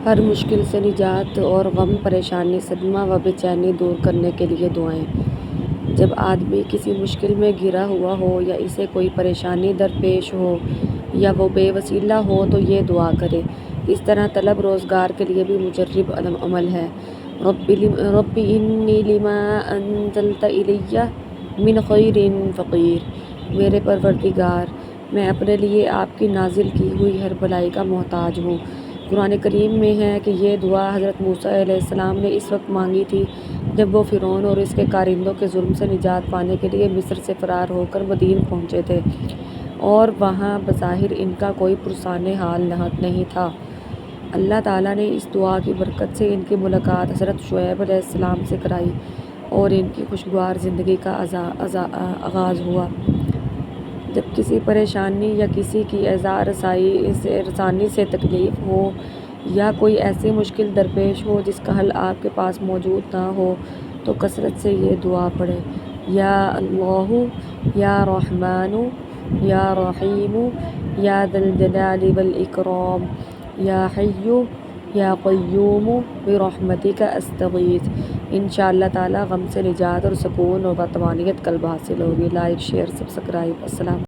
ہر مشکل سے نجات اور غم پریشانی صدمہ و بے چینی دور کرنے کے لیے دعائیں۔ جب آدمی کسی مشکل میں گھرا ہوا ہو یا اسے کوئی پریشانی درپیش ہو یا وہ بے وسیلہ ہو تو یہ دعا کرے۔ اس طرح طلب روزگار کے لیے بھی مجرب عمل ہے۔ رب انی لما انزلت الی من خیر فقیر۔ میرے پروردگار، میں اپنے لیے آپ کی نازل کی ہوئی ہر بھلائی کا محتاج ہوں۔ قرآن کریم میں ہے کہ یہ دعا حضرت موسیٰ علیہ السلام نے اس وقت مانگی تھی جب وہ فرعون اور اس کے کارندوں کے ظلم سے نجات پانے کے لیے مصر سے فرار ہو کر مدین پہنچے تھے اور وہاں بظاہر ان کا کوئی پرسان حال نہیں تھا۔ اللہ تعالیٰ نے اس دعا کی برکت سے ان کی ملاقات حضرت شعیب علیہ السلام سے کرائی اور ان کی خوشگوار زندگی کا آغاز ہوا۔ جب کسی پریشانی یا کسی کی ایذا رسانی سے تکلیف ہو یا کوئی ایسی مشکل درپیش ہو جس کا حل آپ کے پاس موجود نہ ہو تو کثرت سے یہ دعا پڑھیں: یا اللہ یا رحمن یا رحیم یا ذا الجلال والاکرام یا حی یا قیوم برحمتک استغیث۔ انشاءاللہ تعالی غم سے نجات اور سکون و طمانینت قلب حاصل ہوگی۔ Like, share, subscribe. السلام۔